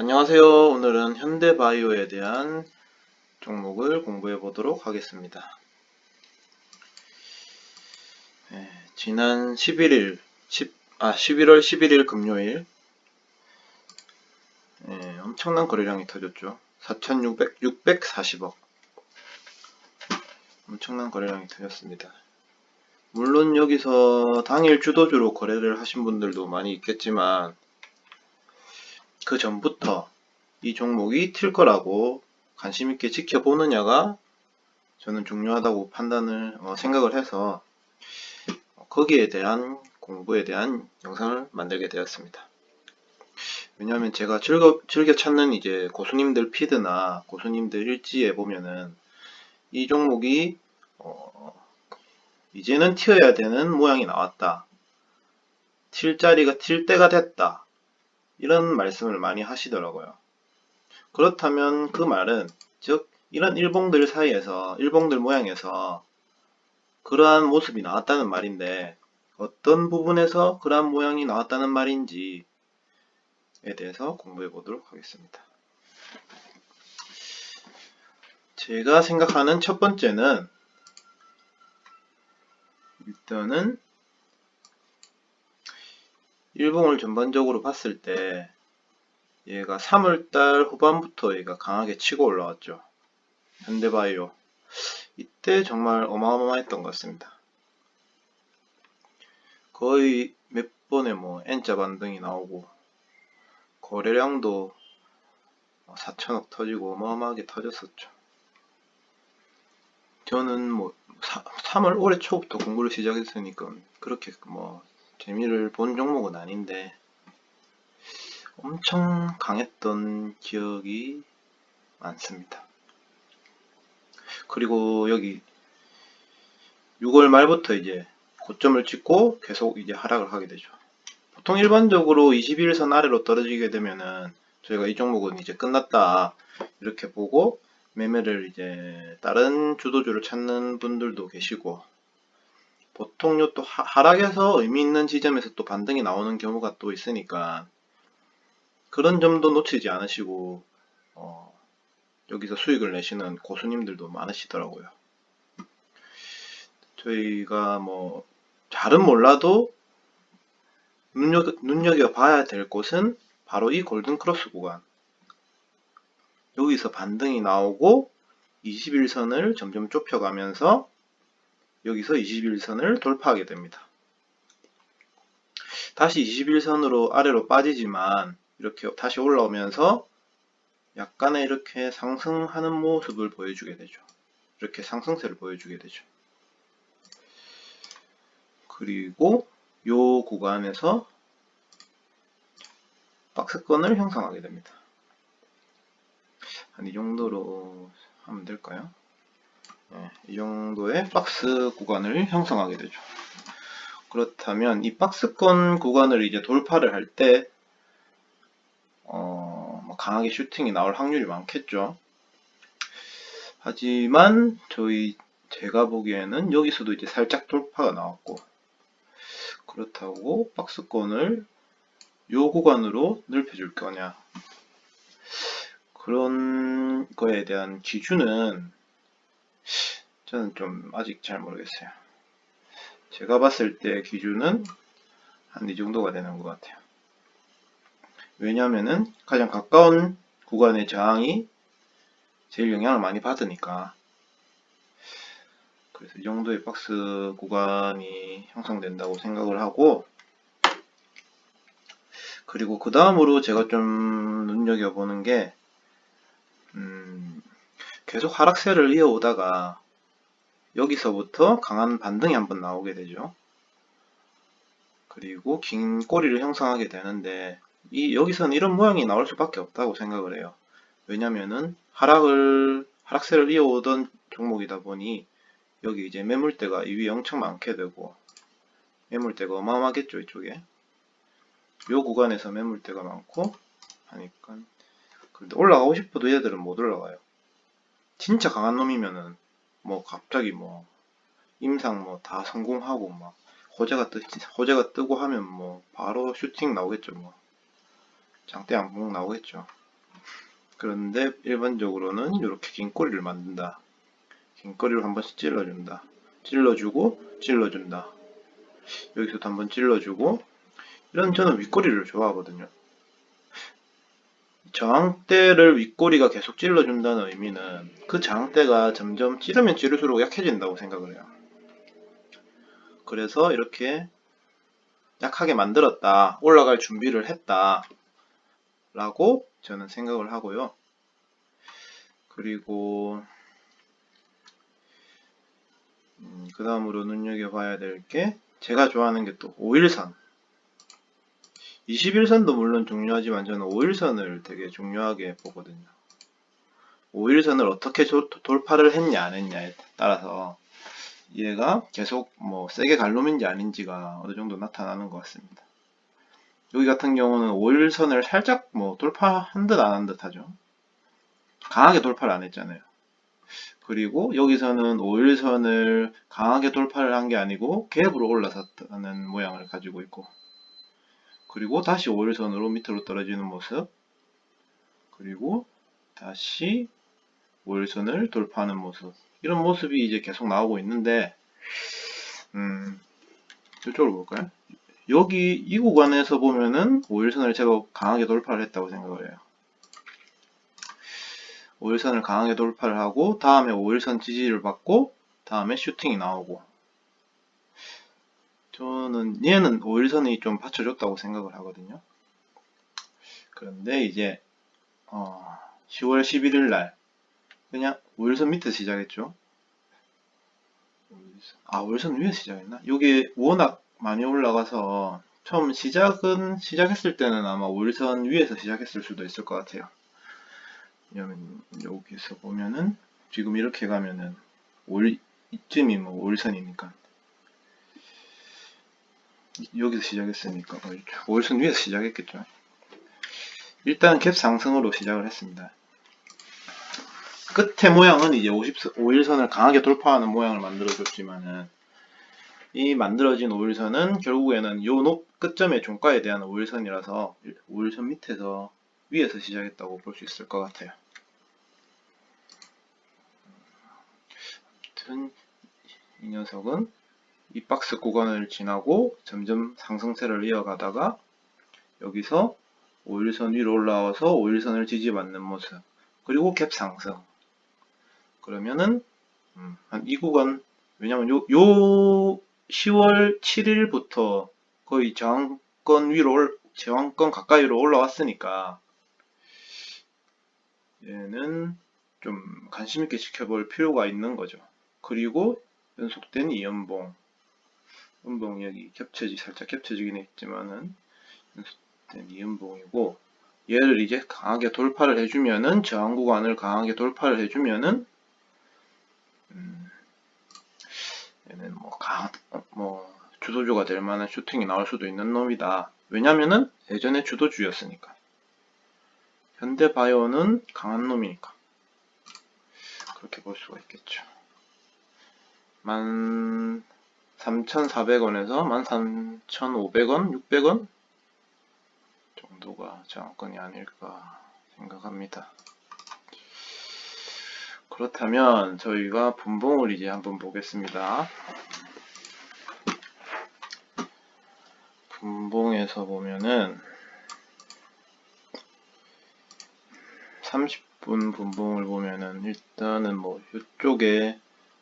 안녕하세요. 오늘은 현대바이오에 대한 종목을 공부해 보도록 하겠습니다. 지난 11월 11일 금요일 엄청난 거래량이 터졌죠. 640억 엄청난 거래량이 터졌습니다. 물론 여기서 당일 주도주로 거래를 하신 분들도 많이 있겠지만 그 전부터 이 종목이 튈 거라고 관심 있게 지켜보느냐가 저는 중요하다고 생각을 해서 거기에 대한 공부에 대한 영상을 만들게 되었습니다. 왜냐하면 제가 즐겨 찾는 이제 고수님들 피드나 고수님들 일지에 보면은 이 종목이 이제는 튀어야 되는 모양이 나왔다. 튈 때가 됐다. 이런 말씀을 많이 하시더라고요. 그렇다면 그 말은 즉 이런 일봉들 모양에서 그러한 모습이 나왔다는 말인데 어떤 부분에서 그러한 모양이 나왔다는 말인지에 대해서 공부해 보도록 하겠습니다. 제가 생각하는 첫 번째는 일단은 일봉을 전반적으로 봤을 때 얘가 3월달 후반부터 얘가 강하게 치고 올라왔죠. 현대바이오 이때 정말 어마어마했던 것 같습니다. 거의 몇 번에 N자 반등이 나오고 거래량도 4천억 터지고 어마어마하게 터졌었죠. 저는 3월 올해 초부터 공부를 시작했으니까 그렇게 재미를 본 종목은 아닌데 엄청 강했던 기억이 많습니다. 그리고 여기 6월 말부터 이제 고점을 찍고 계속 이제 하락을 하게 되죠. 보통 일반적으로 21선 아래로 떨어지게 되면은 저희가 이 종목은 이제 끝났다 이렇게 보고 매매를 이제 다른 주도주를 찾는 분들도 계시고 보통요 또 하락에서 의미 있는 지점에서 또 반등이 나오는 경우가 또 있으니까 그런 점도 놓치지 않으시고 여기서 수익을 내시는 고수님들도 많으시더라고요. 저희가 잘은 몰라도 눈여겨봐야 될 곳은 바로 이 골든크로스 구간. 여기서 반등이 나오고 21선을 점점 좁혀가면서 여기서 21선을 돌파하게 됩니다. 다시 21선으로 아래로 빠지지만 이렇게 다시 올라오면서 약간의 이렇게 상승하는 모습을 보여주게 되죠. 이렇게 상승세를 보여주게 되죠. 그리고 요 구간에서 박스권을 형성하게 됩니다. 한 이 정도로 하면 될까요? 이 정도의 박스 구간을 형성하게 되죠. 그렇다면 이 박스권 구간을 이제 돌파를 할 때 강하게 슈팅이 나올 확률이 많겠죠. 하지만 제가 보기에는 여기서도 이제 살짝 돌파가 나왔고 그렇다고 박스권을 요 구간으로 넓혀줄 거냐 그런 거에 대한 기준은 저는 좀 아직 잘 모르겠어요. 제가 봤을 때 기준은 한 이 정도가 되는 것 같아요. 왜냐하면은 가장 가까운 구간의 저항이 제일 영향을 많이 받으니까. 그래서 이 정도의 박스 구간이 형성된다고 생각을 하고, 그리고 그 다음으로 제가 좀 눈여겨보는 게 계속 하락세를 이어오다가 여기서부터 강한 반등이 한번 나오게 되죠. 그리고 긴 꼬리를 형성하게 되는데 여기서는 이런 모양이 나올 수밖에 없다고 생각을 해요. 왜냐면은 하락세를 이어오던 종목이다 보니 여기 이제 매물대가 이 위에 엄청 많게 되고 매물대가 어마어마하겠죠. 이쪽에 요 구간에서 매물대가 많고 하니까 근데 올라가고 싶어도 얘들은 못 올라가요. 진짜 강한 놈이면은 갑자기 임상 다 성공하고 호재가 뜨고 하면 바로 슈팅 나오겠죠. 장대 양봉 나오겠죠. 그런데 일반적으로는 이렇게 긴 꼬리를 만든다. 긴 꼬리를 한 번씩 찔러준다. 찔러주고 찔러준다. 여기서도 한번 찔러주고. 이런 저는 윗꼬리를 좋아하거든요. 저항대를 윗꼬리가 계속 찔러준다는 의미는 그 저항대가 점점 찌르면 찌를수록 약해진다고 생각을 해요. 그래서 이렇게 약하게 만들었다, 올라갈 준비를 했다 라고 저는 생각을 하고요. 그리고 그 다음으로 눈여겨봐야 될 게 제가 좋아하는 게 또 5일선. 21선도 물론 중요하지만 저는 5일선을 되게 중요하게 보거든요. 5일선을 어떻게 돌파를 했냐 안 했냐에 따라서 얘가 계속 뭐 세게 갈 놈인지 아닌지가 어느 정도 나타나는 것 같습니다. 여기 같은 경우는 5일선을 살짝 뭐 돌파한 듯 안 한 듯 하죠. 강하게 돌파를 안 했잖아요. 그리고 여기서는 5일선을 강하게 돌파를 한 게 아니고 갭으로 올라섰다는 모양을 가지고 있고, 그리고 다시 5일선으로 밑으로 떨어지는 모습, 그리고 다시 5일선을 돌파하는 모습, 이런 모습이 이제 계속 나오고 있는데, 이쪽으로 볼까요? 여기 이 구간에서 보면은 5일선을 제가 강하게 돌파를 했다고 생각을 해요. 5일선을 강하게 돌파를 하고 다음에 5일선 지지를 받고 다음에 슈팅이 나오고, 저는 얘는 5일선이 좀 받쳐줬다고 생각을 하거든요. 그런데 이제 10월 11일 날 그냥 5일선 밑에서 시작했죠. 5일선 위에서 시작했나? 이게 워낙 많이 올라가서 처음 시작했을 때는 아마 5일선 위에서 시작했을 수도 있을 것 같아요. 왜냐면 여기서 보면은 지금 이렇게 가면은 이쯤이 뭐 5일선이니까 여기서 시작했으니까 5일선 위에서 시작했겠죠. 일단 갭 상승으로 시작을 했습니다. 끝의 모양은 이제 5일선을 강하게 돌파하는 모양을 만들어줬지만은, 이 만들어진 5일선은 결국에는 요 끝점의 종가에 대한 5일선이라서 5일선 밑에서 위에서 시작했다고 볼 수 있을 것 같아요. 아무튼 이 녀석은 이 박스 구간을 지나고 점점 상승세를 이어가다가 여기서 5일선 위로 올라와서 5일선을 지지받는 모습, 그리고 갭 상승. 그러면은 한 이 구간, 왜냐면 요 10월 7일부터 거의 저항권 가까이로 올라왔으니까 얘는 좀 관심 있게 지켜볼 필요가 있는 거죠. 그리고 연속된 이연봉, 연봉 여기 살짝 겹쳐지긴 했지만은 연속된 이연봉이고, 얘를 이제 강하게 돌파를 해주면은, 저항 구간을 강하게 돌파를 해주면은 얘는 뭐 주도주가 될 만한 슈팅이 나올 수도 있는 놈이다. 왜냐면은 예전에 주도주였으니까. 현대바이오는 강한 놈이니까. 그렇게 볼 수가 있겠죠. 13,400원에서 13,500원, 600원 정도가 저항권이 아닐까 생각합니다. 그렇다면 저희가 분봉을 이제 한번 보겠습니다. 분봉에서 보면은 30분 분봉을 보면은 일단은 뭐 이쪽에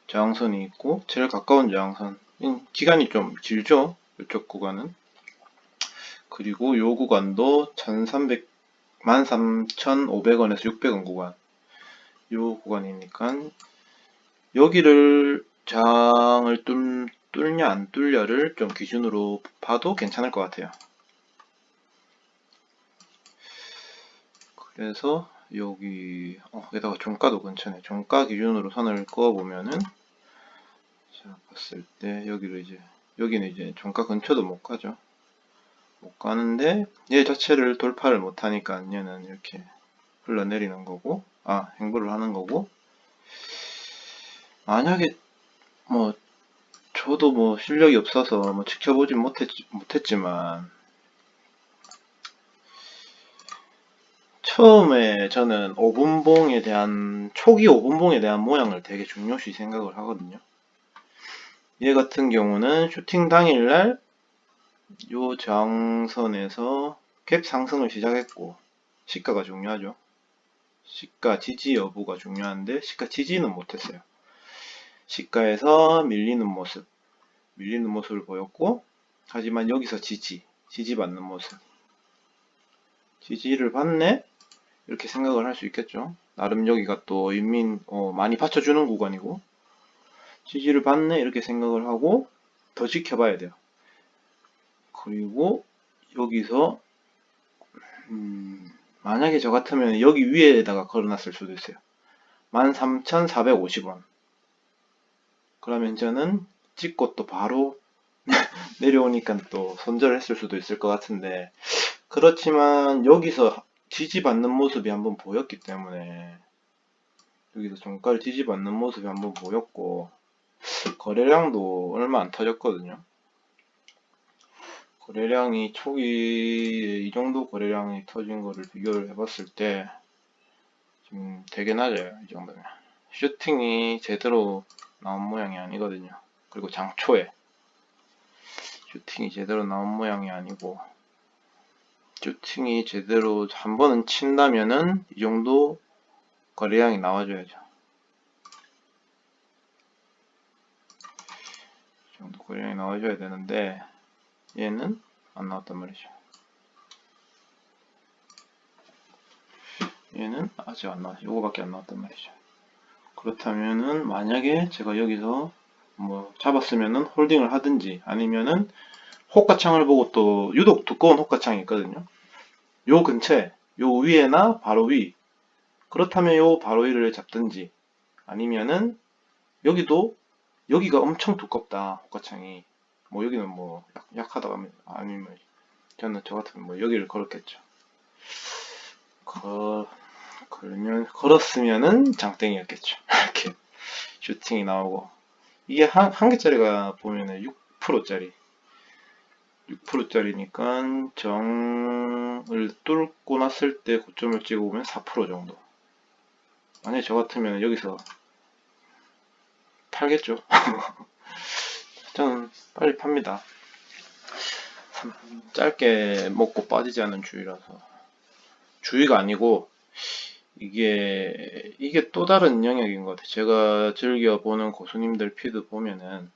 저항선이 있고, 제일 가까운 저항선, 기간이 좀 길죠, 이쪽 구간은. 그리고 요 구간도 13,500원에서 600원 구간, 요 구간이니까 여기를 저항을 뚫냐 안 뚫냐를 좀 기준으로 봐도 괜찮을 것 같아요. 그래서 여기 게다가 종가도 근처네. 종가 기준으로 선을 그어보면은, 자, 봤을 때 여기는 이제 종가 근처도 못 가죠. 못 가는데 얘 자체를 돌파를 못 하니까 얘는 이렇게 흘러내리는 거고, 행보를 하는 거고, 만약에 뭐 저도 뭐 실력이 없어서 뭐 지켜보진 못했지만 처음에 저는 5분봉에 대한 초기 5분봉에 대한 모양을 되게 중요시 생각을 하거든요. 얘 같은 경우는 슈팅 당일날 요 저항선에서 갭 상승을 시작했고, 시가가 중요하죠. 시가 지지 여부가 중요한데 시가 지지는 못했어요. 시가에서 밀리는 모습을 보였고, 하지만 여기서 지지받는 모습, 지지를 받네? 이렇게 생각을 할 수 있겠죠. 나름 여기가 또 많이 받쳐주는 구간이고, 지지를 받네? 이렇게 생각을 하고 더 지켜봐야 돼요. 그리고 여기서 만약에 저 같으면 여기 위에다가 걸어놨을 수도 있어요. 13,450원. 그러면 저는 찍고 또 바로 내려오니까 또 손절을 했을 수도 있을 것 같은데, 그렇지만 여기서 지지받는 모습이 한번 보였기 때문에, 여기서 종가를 지지받는 모습이 한번 보였고, 거래량도 얼마 안 터졌거든요. 거래량이 초기 이 정도 거래량이 터진 거를 비교를 해봤을 때 지금 되게 낮아요. 이 정도면 슈팅이 제대로 나온 모양이 아니거든요. 그리고 장초에 슈팅이 제대로 나온 모양이 아니고, 슈팅이 제대로 한 번은 친다면은 이 정도 거래량이 나와줘야죠. 이 정도 거래량이 나와줘야 되는데 얘는 안 나왔단 말이죠. 얘는 아직 안 나왔어요. 요거밖에 안 나왔단 말이죠. 그렇다면은 만약에 제가 여기서 뭐 잡았으면은 홀딩을 하든지, 아니면은 호가창을 보고 또 유독 두꺼운 호가창이 있거든요. 요 근처에, 요 위에나 바로 위, 그렇다면 요 바로 위를 잡든지, 아니면은 여기가 엄청 두껍다 호가창이, 뭐 여기는 뭐 약하다 하면, 아니면 저는 저 같으면 뭐 여기를 걸었겠죠. 걸었으면은 장땡이었겠죠. 이렇게 슈팅이 나오고, 이게 한 개짜리가 보면은 6%짜리 6%짜리니까 정을 뚫고 났을 때 고점을 찍어보면 4% 정도. 만약에 저 같으면 여기서 팔겠죠. 저는 빨리 팝니다. 짧게 먹고 빠지지 않는 주의라서. 주의가 아니고 이게 또 다른 영역인 것 같아요. 제가 즐겨보는 고수님들 피드 보면은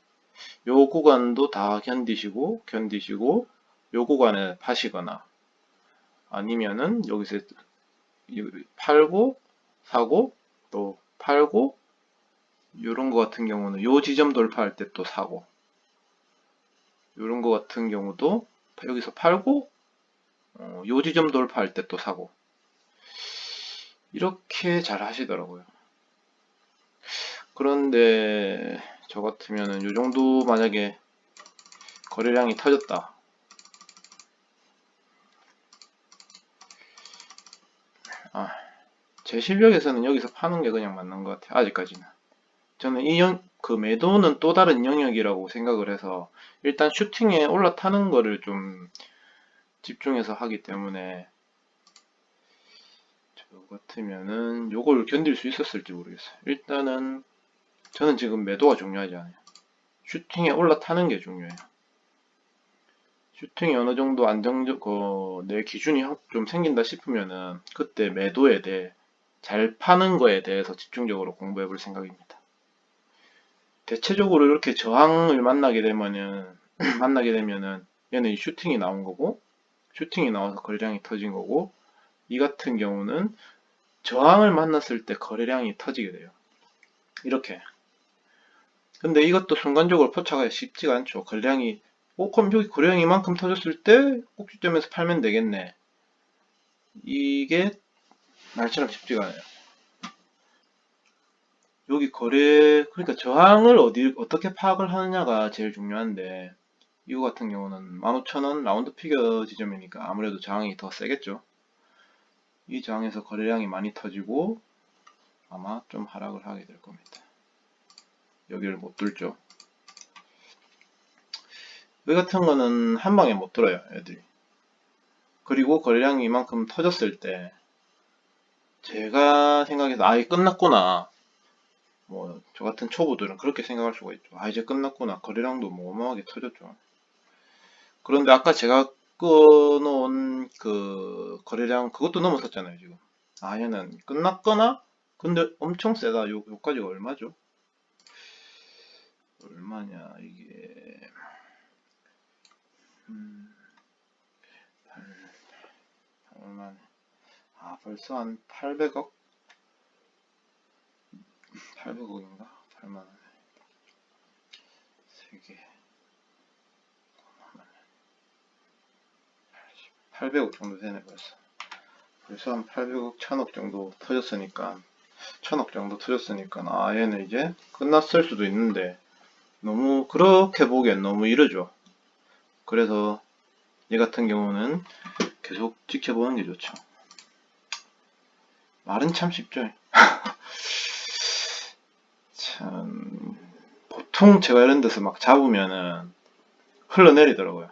요 구간도 다 견디시고 요 구간에 파시거나, 아니면은 여기서 팔고 사고 또 팔고, 요런 거 같은 경우는 요 지점 돌파할 때 또 사고, 요런 거 같은 경우도 여기서 팔고 요 지점 돌파할 때 또 사고, 이렇게 잘 하시더라고요. 그런데 저 같으면은 요 정도 만약에 거래량이 터졌다, 제 실력에서는 여기서 파는 게 그냥 맞는 것 같아요. 아직까지는. 저는 그 매도는 또 다른 영역이라고 생각을 해서, 일단 슈팅에 올라타는 거를 좀 집중해서 하기 때문에, 저 같으면은 요걸 견딜 수 있었을지 모르겠어요. 일단은 저는 지금 매도가 중요하지 않아요. 슈팅에 올라타는 게 중요해요. 슈팅이 어느 정도 내 기준이 좀 생긴다 싶으면은 그때 매도에 대해, 잘 파는 거에 대해서 집중적으로 공부해 볼 생각입니다. 대체적으로 이렇게 저항을 만나게 되면은 얘는 슈팅이 나온 거고, 슈팅이 나와서 거래량이 터진 거고, 이 같은 경우는 저항을 만났을 때 거래량이 터지게 돼요. 이렇게. 근데 이것도 순간적으로 포착하기 쉽지가 않죠. 그럼 여기 거래량이 이만큼 터졌을 때 꼭지점에서 팔면 되겠네. 이게 말처럼 쉽지가 않아요. 여기 그러니까 저항을 어떻게 파악을 하느냐가 제일 중요한데, 이거 같은 경우는 15,000원 라운드 피겨 지점이니까 아무래도 저항이 더 세겠죠. 이 저항에서 거래량이 많이 터지고 아마 좀 하락을 하게 될 겁니다. 여기를 못 뚫죠. 여기 같은 거는 한 방에 못 뚫어요, 애들이. 그리고 거래량이 이만큼 터졌을 때 제가 생각해서 이게 끝났구나. 뭐 저 같은 초보들은 그렇게 생각할 수가 있죠. 이제 끝났구나. 거래량도 뭐 어마어마하게 터졌죠. 그런데 아까 제가 끊어놓은 그 거래량 그것도 넘어섰잖아요, 지금. 얘는 끝났거나 근데 엄청 세다. 요까지가 얼마죠? 얼마냐 이게 음, 얼마네. 벌써 한 800억? 800억인가? 8만원. 3개. 800억 정도 되네 벌써. 벌써 한 800억, 1000억 정도 터졌으니까 1000억 정도 터졌으니까 얘는 이제 끝났을 수도 있는데 너무 그렇게 보기엔 너무 이르죠. 그래서 얘 같은 경우는 계속 지켜보는 게 좋죠. 말은 참 쉽죠. 참 보통 제가 이런 데서 막 잡으면은 흘러내리더라고요.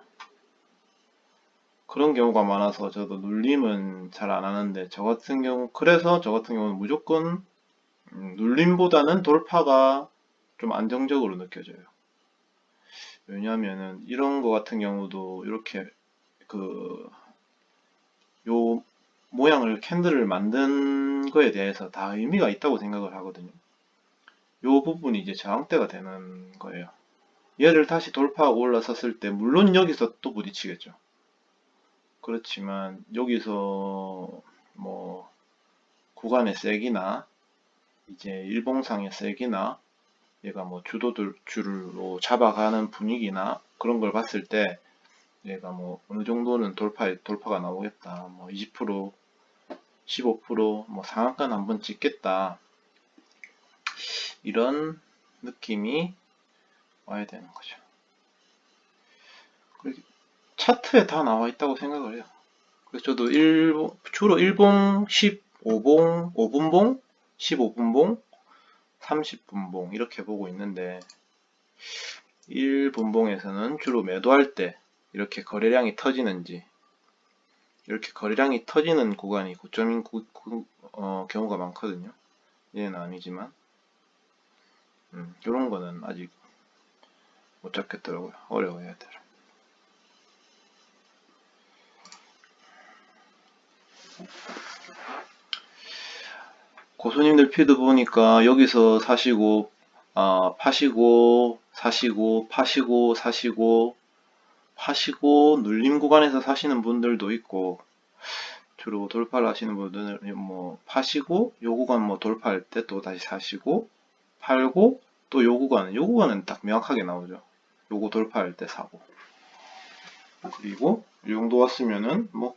그런 경우가 많아서 저도 눌림은 잘 안 하는데 그래서 저 같은 경우는 무조건 눌림보다는 돌파가 좀 안정적으로 느껴져요. 왜냐하면은 이런 거 같은 경우도 이렇게 요 모양을 캔들을 만든 거에 대해서 다 의미가 있다고 생각을 하거든요. 요 부분이 이제 저항대가 되는 거예요. 얘를 다시 돌파하고 올라섰을 때 물론 여기서 또 부딪히겠죠. 그렇지만 여기서 뭐 구간의 세기나 이제 일봉상의 세기나 얘가 뭐 주도줄로 잡아가는 분위기나 그런 걸 봤을 때 얘가 뭐 어느 정도는 돌파가 나오겠다. 뭐 20%, 15%뭐 상한가는 한번 찍겠다. 이런 느낌이 와야 되는 거죠. 차트에 다 나와 있다고 생각을 해요. 그래서 저도 주로 1봉, 15봉, 5분봉, 15분봉, 30분봉 이렇게 보고 있는데 1분봉에서는 주로 매도할 때 이렇게 거래량이 터지는지 이렇게 거래량이 터지는 구간이 고점인 경우가 많거든요. 얘는 아니지만 이런 거는 아직 못 잡겠더라고요. 어려워요, 얘들. 고수님들 피드 보니까 여기서 사시고 파시고 사시고 파시고 사시고 파시고 눌림 구간에서 사시는 분들도 있고 주로 돌파를 하시는 분들은 뭐 파시고 요 구간 뭐 돌파할 때 또 다시 사시고 팔고 또 요 구간은 딱 명확하게 나오죠. 요거 돌파할 때 사고 그리고 이 정도 왔으면은 뭐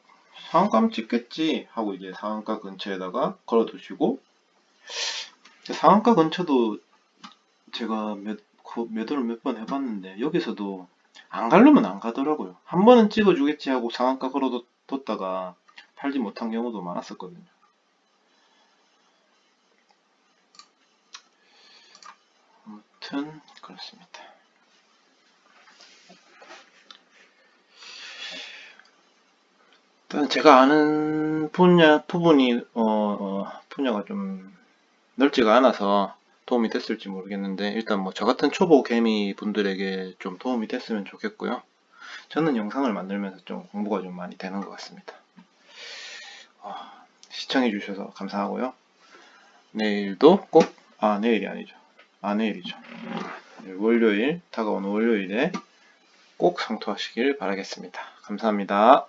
상한가 찍겠지 하고 이제 상한가 근처에다가 걸어 두시고 상한가 근처도 제가 매도를 몇 번 해봤는데 여기서도 안 가려면 안 가더라고요. 한 번은 찍어주겠지 하고 상한가 걸어뒀다가 팔지 못한 경우도 많았었거든요. 아무튼 그렇습니다. 일단 제가 아는 부분이 분야가 좀 넓지가 않아서 도움이 됐을지 모르겠는데 일단 뭐 저 같은 초보 개미 분들에게 좀 도움이 됐으면 좋겠고요. 저는 영상을 만들면서 좀 공부가 좀 많이 되는 것 같습니다. 시청해 주셔서 감사하고요. 내일도 꼭 내일이 아니죠. 내일이죠. 다가오는 월요일에 꼭 상투하시길 바라겠습니다. 감사합니다.